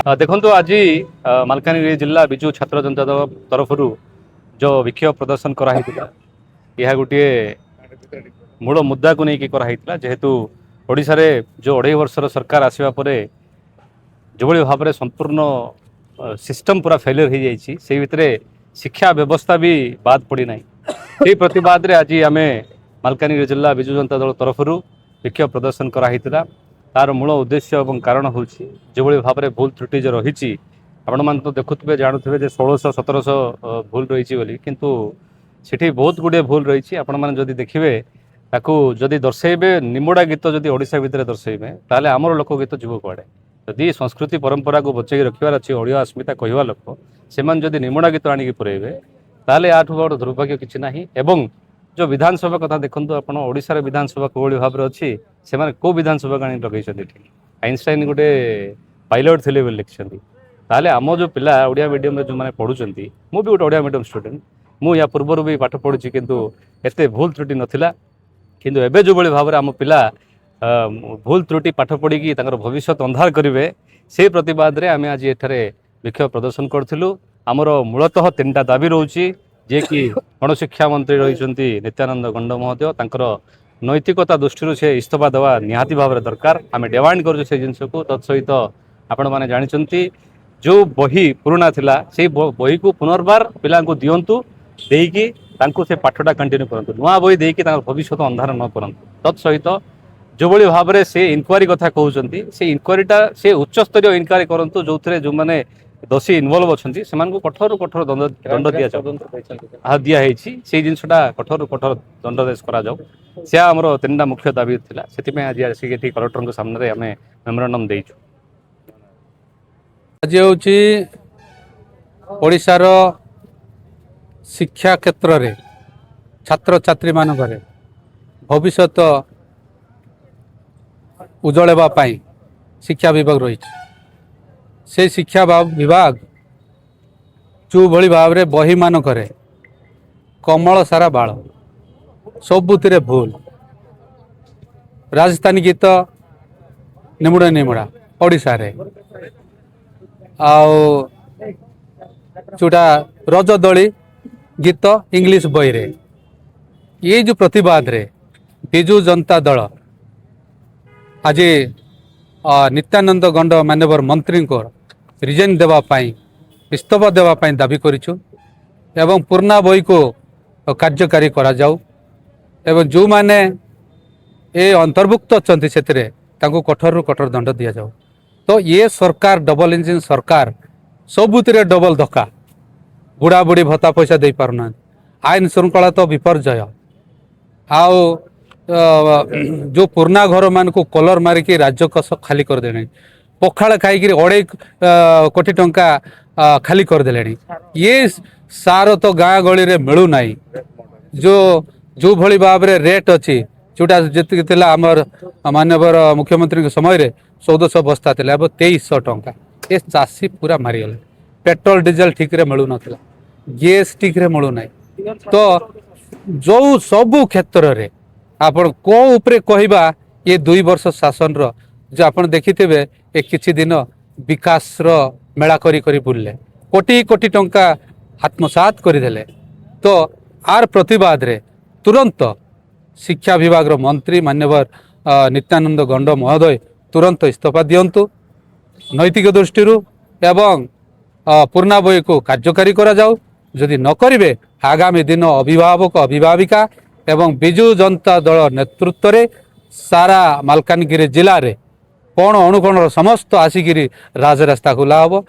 देखो आज मालकानगिरी जिला विजु छात्र जनता दल तरफ जो विक्षोभ प्रदर्शन कराइला यह गोटे मूल मुद्दा को लेकिन कराइला जेहेतु ओडिशा रे जो 2.5 वर्षर सरकार आसवा पर जो भाव में संपूर्ण सिस्टम पूरा फेलियर हो जाइए से भितर शिक्षा व्यवस्था भी बाद पड़ना से प्रतिवाद रे आज आम मालकानगिरी जिला विजु जनता दल तरफ विक्षोभ प्रदर्शन कराइला तार मूल उद्देश्य और कारण हूँ जो भाव में भूल त्रुटि जो रही आपण मैंने तो देखुवे जानूे 1600-1700 भूल रही किंतु सेठी बहुत गुड़े भूल रही आपण मैंने जदि देखिए ताकू जदि दर्शेबे निमोड़ा गीत जदि ओडिशा भितर दर्शेबे ताले आमर लोक गीत जीव कुआड़े जदि संस्कृति परंपरा को बचई रखार अच्छी ओडिया अस्मिता कहवा लोक से जदि निमोड़ा गीत आणिक पुरेबे ताले आठू बड़ दुर्भाग्य किसी ना एवं जो विधानसभा कथा देखो आप ओडिशार विधानसभा कौली भाव में अच्छी से कौ विधानसभा का लगे आइनस्टाइन गोटे पायलट थे लिखिं ताले आम जो पिला ओडिया मीडियम जो मैंने पढ़ुं मुझे गोटे ओडिया मीडियम स्टूडेंट मुझे या पूर्वर भी पाठ पढ़ी किंतु एत भूल त्रुटि नाला किंतु एबे जो भाव में आम पिला भूल त्रुटि पाठ पढ़ी भविष्य अंधार करेंगे से प्रतिवाद में आम आज एठारे विक्षोभ प्रदर्शन करूँ आमर मूलतः 3टा दाबी रोचे जे कि गणशिक्षा मंत्री रही नित्यानंद गंड महोदय तांकर नैतिकता दृष्टि से इस्तीफा देवा निहाती भाव में दरकार आम डिमांड करूँ से जिनस को तत्सहित आपण मैंने जानते जो बही पुराना थिला से बही को पुनर्बार पिला दिंतु देकी से पाठटा कंटिन्यू करूँ नुआ बही देकी भविष्य अंधार न करूँ तत्सहित जो भाव में से इनक्वारी कथा कहते से इनक्वारीटा से उच्चस्तरीय इनक्वारी करूँ जो थे जो मैंने दोषी इनवल्व अच्छा से कठोर कठोर दंड दिखाई से जिनसा कठोर कठोर दंडदेश करा आमर 3टा मुख्य दाबी था से आज आसिक कलेक्टर सामने आम मेमोरांडम देचु। आज हूँ ओडिशार शिक्षा क्षेत्र में छात्र छात्री मानक भविष्य उज्जवल शिक्षा विभाग रही से शिक्षा विभाग जो भली भाव में बही मानक कमल सारा बाल सबुतिर भूल राजस्थानी गीत निमुड़ा निमुड़ा ओडिशा रे जोटा रजदोली गीत इंग्लिश बही रे ये जो प्रतिवाद रे विजु जनता दल आज नित्यानंद गंड मानवर मंत्री को रिजाइन देवाई इस्तीफा देवाई दाबी करूँ एवं पुराना बही को कार्यकारी करा जाऊ एवं जो माने ये अंतर्भुक्त अच्छा से कठोर कठोर दंड दि जाऊ। तो ये सरकार डबल इंजिन सरकार सबुतिर डबल धक्का बुढ़ा बुढ़ी भत्ता पैसा दे पारना आईन श्रृंखला तो विपर्जय आओ जो पुराना घर मान को कलर मारिकी राजकोष खाली करदे पखाड़ खाई 2.5 कोटी टंका खाली करदे ये सार तो गाँ गली रे मिलू नाई जो भली भाव में रेट अच्छी जोटा जी आमर मानवर मुख्यमंत्री के समय 1400 बस्ता थे अब 2300 टंका ये चाषी पूरा मारीगले पेट्रोल डीजेल ठीक रे मिलू ना गैस ठीक रे मिलू ना तो जो सबू क्षेत्र रे आपण को उपरे कहबा ये 2 वर्ष शासन रो जो आपण देखिथिबे ए किछि दिन विकास रो मेला करी बुलले कोटी कोटी टंका आत्मसात करदेले तो आर प्रतिवाद रे तुरंत शिक्षा विभाग रो मंत्री मान्यवर नित्यानंद गंड महोदय तुरंत इस्तीफा दियंतु नैतिक दृष्टि एवं पुराना बही को कार्यकारी करा जाऊ जदि न करिवे आगामी दिन अभिभावक अभिभाविका एवं विजु जनता दल नेतृत्व रे सारा मालकानगिरी जिले में कोण अणुकोण समस्त आसिकी राजरास्ता खुला हम।